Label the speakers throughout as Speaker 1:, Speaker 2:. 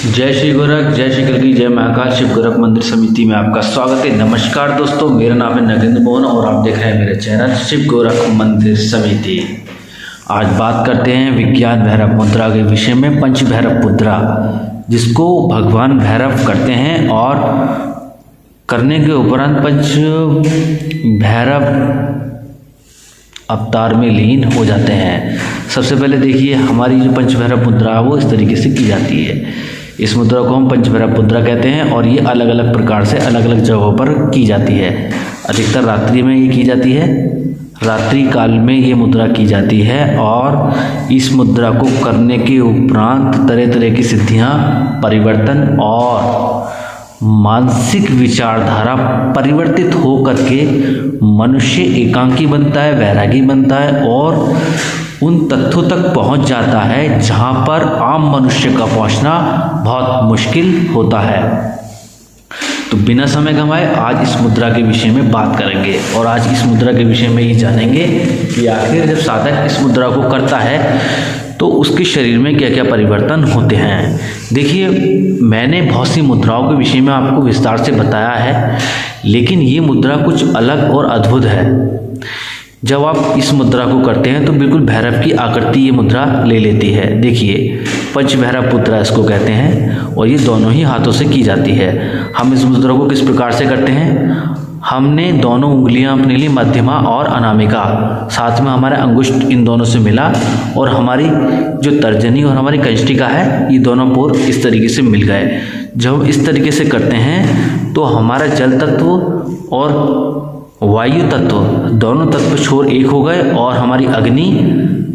Speaker 1: जय श्री गोरख, जय श्री कलकी, जय महाकाल शिव गोरख मंदिर समिति में आपका स्वागत है। नमस्कार दोस्तों, मेरा नाम है नगेंद्र मोहन और आप देख रहे हैं मेरे चैनल शिव गोरख मंदिर समिति। आज बात करते हैं विज्ञान भैरव मुद्रा के विषय में। पंच भैरव मुद्रा, जिसको भगवान भैरव करते हैं और करने के उपरांत पंच भैरव अवतार में लीन हो जाते हैं। सबसे पहले देखिए, हमारी जो पंच भैरव मुद्रा वो इस तरीके से की जाती है। इस मुद्रा को हम पंच भैरव मुद्रा कहते हैं और ये अलग अलग प्रकार से अलग अलग जगहों पर की जाती है। अधिकतर रात्रि में ये की जाती है, रात्रि काल में ये मुद्रा की जाती है और इस मुद्रा को करने के उपरांत तरह तरह की सिद्धियाँ, परिवर्तन और मानसिक विचारधारा परिवर्तित हो करके मनुष्य एकांकी बनता है, वैरागी बनता है और उन तथ्यों तक पहुंच जाता है जहां पर आम मनुष्य का पहुंचना बहुत मुश्किल होता है। तो बिना समय गंवाए आज इस मुद्रा के विषय में बात करेंगे और आज इस मुद्रा के विषय में ये जानेंगे कि आखिर जब साधक इस मुद्रा को करता है तो उसके शरीर में क्या क्या परिवर्तन होते हैं। देखिए, मैंने बहुत सी मुद्राओं के विषय में आपको विस्तार से बताया है, लेकिन ये मुद्रा कुछ अलग और अद्भुत है। जब आप इस मुद्रा को करते हैं तो बिल्कुल भैरव की आकृति ये मुद्रा ले लेती है। देखिए, पंच भैरव मुद्रा इसको कहते हैं और ये दोनों ही हाथों से की जाती है। हम इस मुद्रा को किस प्रकार से करते हैं? हमने दोनों उंगलियां अपने लिए मध्यमा और अनामिका, साथ में हमारा अंगुष्ठ इन दोनों से मिला और हमारी जो तर्जनी और हमारी कंष्टिका है, ये दोनों पोर इस तरीके से मिल गए। जब हम इस तरीके से करते हैं तो हमारा जल तत्व और वायु तत्व, दोनों तत्व छोर एक हो गए और हमारी अग्नि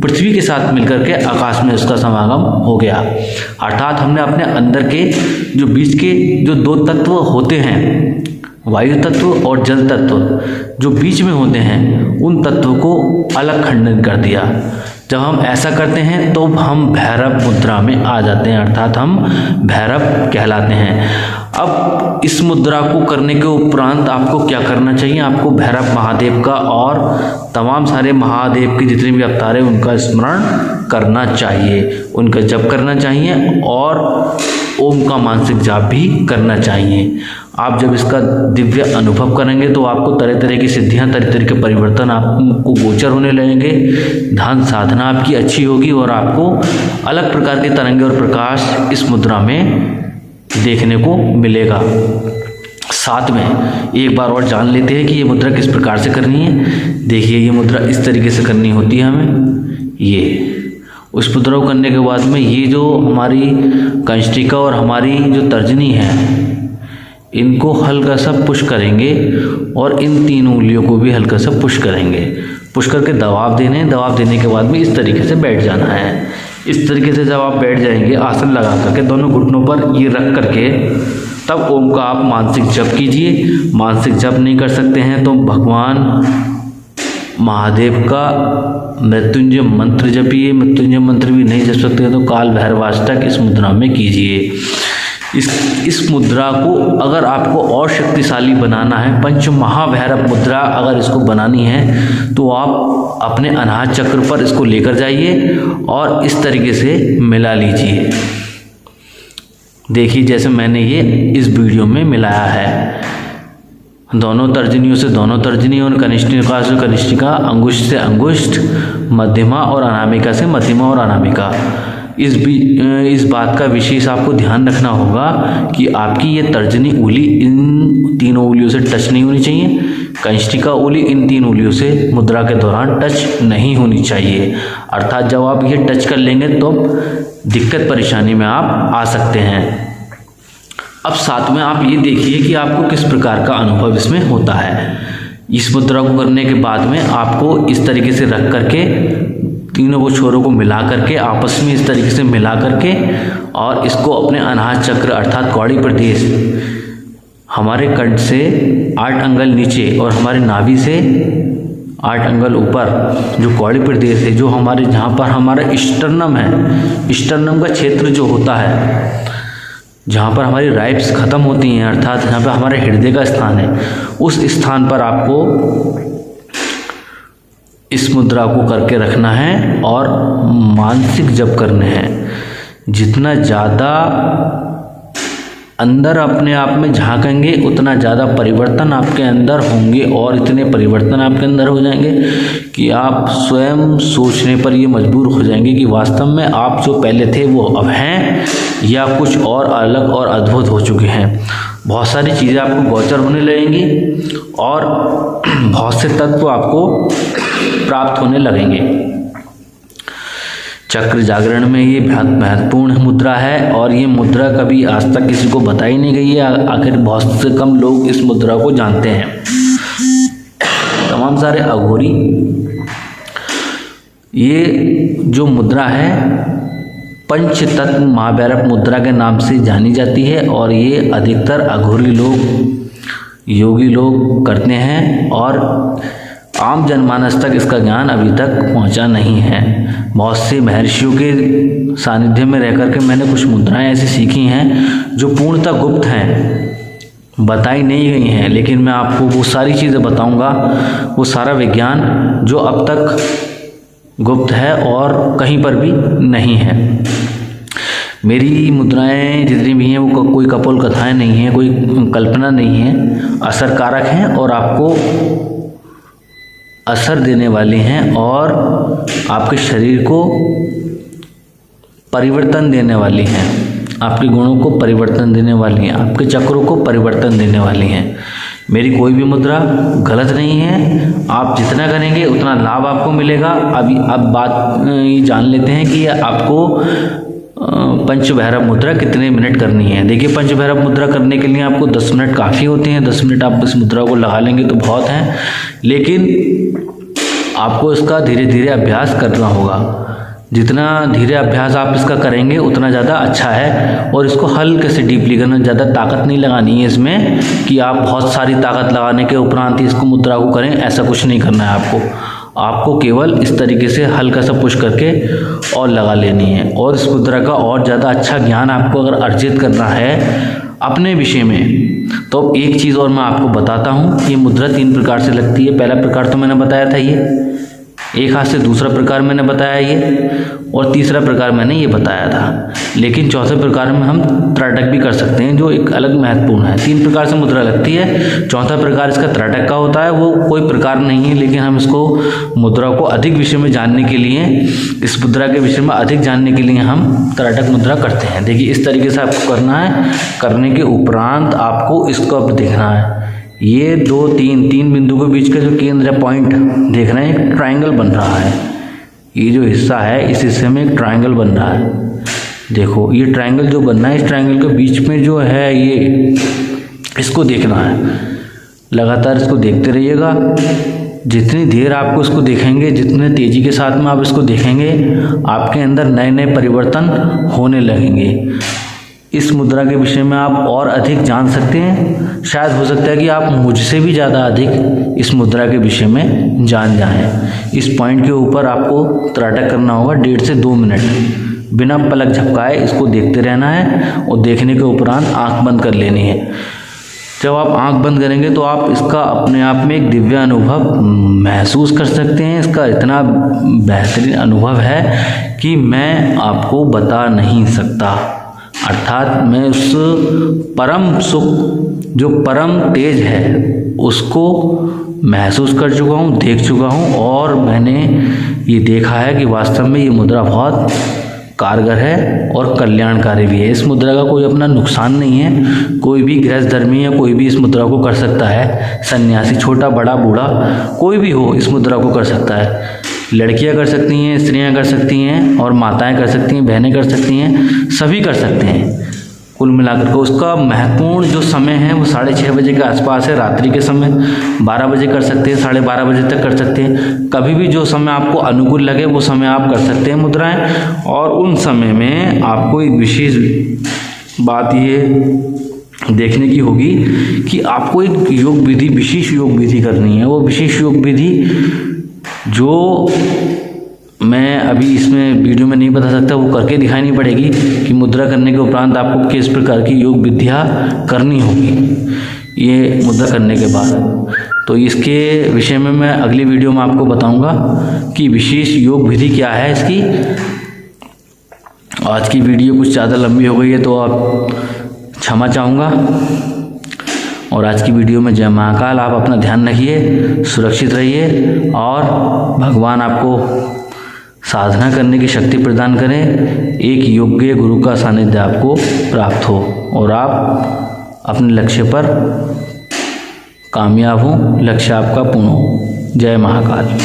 Speaker 1: पृथ्वी के साथ मिलकर के आकाश में उसका समागम हो गया। अर्थात हमने अपने अंदर के जो बीच के जो दो तत्व होते हैं, वायु तत्व और जल तत्व, जो बीच में होते हैं, उन तत्वों को अलग खंडन कर दिया। जब हम ऐसा करते हैं तो हम भैरव मुद्रा में आ जाते हैं, अर्थात हम भैरव कहलाते हैं। अब इस मुद्रा को करने के उपरांत आपको क्या करना चाहिए? आपको भैरव महादेव का और तमाम सारे महादेव के जितने भी अवतार हैं उनका स्मरण करना चाहिए, उनका जप करना चाहिए और ओम का मानसिक जाप भी करना चाहिए। आप जब इसका दिव्य अनुभव करेंगे तो आपको तरह तरह की सिद्धियां, तरह तरह के परिवर्तन आपको गोचर होने लगेंगे। ध्यान साधना आपकी अच्छी होगी और आपको अलग प्रकार के तरंगे और प्रकाश इस मुद्रा में देखने को मिलेगा। साथ में एक बार और जान लेते हैं कि ये मुद्रा किस प्रकार से करनी है। देखिए, ये मुद्रा इस तरीके से करनी होती है हमें। ये उस मुद्रा को करने के बाद में ये जो हमारी कंष्टिका और हमारी जो तर्जनी है, इनको हल्का सा पुश करेंगे और इन तीन उंगलियों को भी हल्का सा पुश करेंगे। पुश करके दबाव देने के बाद में इस तरीके से बैठ जाना है। इस तरीके से जब आप बैठ जाएंगे, आसन लगा करके दोनों घुटनों पर ये रख करके, तब ओम का आप मानसिक जप कीजिए। मानसिक जप नहीं कर सकते हैं तो भगवान महादेव का मृत्युंजय मंत्र जपिए। मृत्युंजय मंत्र भी नहीं जप सकते हैं तो काल भैरवाष्टक इस मुद्रा में कीजिए। इस मुद्रा को अगर आपको और शक्तिशाली बनाना है, पंच महाभैरव मुद्रा अगर इसको बनानी है, तो आप अपने अनाहत चक्र पर इसको लेकर जाइए और इस तरीके से मिला लीजिए। देखिए, जैसे मैंने ये इस वीडियो में मिलाया है, दोनों तर्जनियों से दोनों तर्जनी और कनिष्ठिका से कनिष्ठिका, अंगुष्ठ से अंगुष्ठ, मध्यमा और अनामिका से मध्यमा और अनामिका। इस बात का विशेष आपको ध्यान रखना होगा कि आपकी ये तर्जनी उंगली इन तीनों उंगलियों से टच नहीं होनी चाहिए। कंष्टिका उंगली इन तीन उंगलियों से मुद्रा के दौरान टच नहीं होनी चाहिए। अर्थात जब आप ये टच कर लेंगे तो दिक्कत परेशानी में आप आ सकते हैं। अब साथ में आप ये देखिए कि आपको किस प्रकार का अनुभव इसमें होता है। इस मुद्रा को करने के बाद में आपको इस तरीके से रख करके तीनों को छोरों को मिला करके आपस में इस तरीके से मिला करके और इसको अपने अनाहत चक्र अर्थात कौड़ी प्रदेश, हमारे कंठ से 8 अंगल नीचे और हमारे नाभि से 8 अंगल ऊपर जो कौड़ी प्रदेश है, जो हमारे जहाँ पर हमारा स्टर्नम है, स्टर्नम का क्षेत्र जो होता है, जहाँ पर हमारी राइब्स खत्म होती हैं, अर्थात जहाँ पर हमारे हृदय का स्थान है, उस स्थान पर आपको इस मुद्रा को करके रखना है और मानसिक जप करने हैं। जितना ज़्यादा अंदर अपने आप में झांकेंगे उतना ज़्यादा परिवर्तन आपके अंदर होंगे और इतने परिवर्तन आपके अंदर हो जाएंगे कि आप स्वयं सोचने पर ये मजबूर हो जाएंगे कि वास्तव में आप जो पहले थे वो अब हैं या कुछ और अलग और अद्भुत हो चुके हैं। बहुत सारी चीज़ें आपको गोचर होने लगेंगी और बहुत से तत्व आपको प्राप्त होने लगेंगे। चक्र जागरण में ये बहुत महत्वपूर्ण मुद्रा है और ये मुद्रा कभी आज तक किसी को बताई नहीं गई है। आखिर बहुत से कम लोग इस मुद्रा को जानते हैं। तमाम सारे अघोरी ये जो मुद्रा है पंच तत्व महाभैरव मुद्रा के नाम से जानी जाती है और ये अधिकतर अघोरी लोग, योगी लोग करते हैं और आम जनमानस तक इसका ज्ञान अभी तक पहुंचा नहीं है। बहुत से महर्षियों के सानिध्य में रहकर के मैंने कुछ मुद्राएं ऐसी सीखी हैं जो पूर्णतः गुप्त हैं, बताई नहीं गई हैं, लेकिन मैं आपको वो सारी चीज़ें बताऊंगा, वो सारा विज्ञान जो अब तक गुप्त है और कहीं पर भी नहीं है। मेरी मुद्राएं जितनी भी हैं वो कोई कपोल कथाएं नहीं हैं, कोई कल्पना नहीं है, असरकारक हैं और आपको असर देने वाली हैं और आपके शरीर को परिवर्तन देने वाली हैं, आपके गुणों को परिवर्तन देने वाली हैं, आपके चक्रों को परिवर्तन देने वाली हैं। मेरी कोई भी मुद्रा गलत नहीं है। आप जितना करेंगे उतना लाभ आपको मिलेगा। अब बात ये जान लेते हैं कि आपको पंचभैरव मुद्रा कितने मिनट करनी है। देखिए, पंचभैरव मुद्रा करने के लिए आपको 10 मिनट काफ़ी होते हैं। 10 मिनट आप इस मुद्रा को लगा लेंगे तो बहुत हैं, लेकिन आपको इसका धीरे धीरे अभ्यास करना होगा। जितना धीरे अभ्यास आप इसका करेंगे उतना ज़्यादा अच्छा है। और इसको हल्के से डीपली करना, ज़्यादा ताकत नहीं लगानी है इसमें कि आप बहुत सारी ताकत लगाने के उपरांत ही इसको मुद्रा को करें, ऐसा कुछ नहीं करना है आपको केवल इस तरीके से हल्का सा पुश करके और लगा लेनी है। और इस मुद्रा का और ज़्यादा अच्छा ज्ञान आपको अगर अर्जित करना है अपने विषय में, तो एक चीज़ और मैं आपको बताता हूँ। ये मुद्रा 3 प्रकार से लगती है। पहला प्रकार तो मैंने बताया था, ये एक हाथ से, दूसरा प्रकार मैंने बताया ये, और तीसरा प्रकार मैंने ये बताया था। लेकिन चौथे प्रकार में हम त्राटक भी कर सकते हैं, जो एक अलग महत्वपूर्ण है। 3 प्रकार से मुद्रा लगती है। चौथा प्रकार इसका त्राटक का होता है, वो कोई प्रकार नहीं है, लेकिन हम इसको मुद्रा को अधिक विषय में जानने के लिए, इस मुद्रा के विषय में अधिक जानने के लिए हम त्राटक मुद्रा करते हैं। देखिए, इस तरीके से आपको करना है। करने के उपरांत आपको इसको अब देखना है। ये 2-3 बिंदु के बीच का जो केंद्र है, पॉइंट देख रहे हैं, एक ट्रायंगल बन रहा है। ये जो हिस्सा है, इस हिस्से में एक ट्रायंगल बन रहा है। देखो, ये ट्रायंगल जो बन रहा है, इस ट्रायंगल के बीच में जो है ये, इसको देखना है। लगातार इसको देखते रहिएगा। जितनी देर आपको इसको देखेंगे, जितने तेज़ी के साथ में आप इसको देखेंगे, आपके अंदर नए नए परिवर्तन होने लगेंगे। इस मुद्रा के विषय में आप और अधिक जान सकते हैं। शायद हो सकता है कि आप मुझसे भी ज़्यादा अधिक इस मुद्रा के विषय में जान जाएं। इस पॉइंट के ऊपर आपको त्राटक करना होगा 1.5 से 2 मिनट, बिना पलक झपकाए इसको देखते रहना है और देखने के उपरांत आंख बंद कर लेनी है। जब आप आंख बंद करेंगे तो आप इसका अपने आप में एक दिव्य अनुभव महसूस कर सकते हैं। इसका इतना बेहतरीन अनुभव है कि मैं आपको बता नहीं सकता। अर्थात मैं उस परम सुख, जो परम तेज है, उसको महसूस कर चुका हूँ, देख चुका हूँ, और मैंने ये देखा है कि वास्तव में ये मुद्रा बहुत कारगर है और कल्याणकारी भी है। इस मुद्रा का कोई अपना नुकसान नहीं है। कोई भी गृहस्थधर्मी या कोई भी इस मुद्रा को कर सकता है। सन्यासी, छोटा बड़ा बूढ़ा कोई भी हो इस मुद्रा को कर सकता है। लड़कियां कर सकती हैं, स्त्रियां कर सकती हैं, और माताएं कर सकती हैं, बहनें कर सकती हैं, सभी कर सकते हैं। कुल मिलाकर के उसका महत्वपूर्ण जो समय है वो 6:30 बजे के आसपास है, रात्रि के समय। 12 बजे कर सकते हैं, 12:30 बजे तक कर सकते हैं। कभी भी जो समय आपको अनुकूल लगे वो समय आप कर सकते हैं मुद्राएं। और उन समय में आपको एक विशेष बात ये देखने की होगी कि आपको एक योग विधि, विशेष योग विधि करनी है। वो विशेष योग विधि जो मैं अभी इसमें वीडियो में नहीं बता सकता, वो करके दिखानी पड़ेगी कि मुद्रा करने के उपरांत आपको किस प्रकार की योग विधियाँ करनी होगी ये मुद्रा करने के बाद। तो इसके विषय में मैं अगली वीडियो में आपको बताऊंगा कि विशेष योग विधि क्या है इसकी। आज की वीडियो कुछ ज़्यादा लंबी हो गई है, तो आप क्षमा चाहूँगा। और आज की वीडियो में जय महाकाल। आप अपना ध्यान रखिए, सुरक्षित रहिए और भगवान आपको साधना करने की शक्ति प्रदान करें, एक योग्य गुरु का सानिध्य आपको प्राप्त हो और आप अपने लक्ष्य पर कामयाब हों, लक्ष्य आपका पूर्ण हो। जय महाकाल।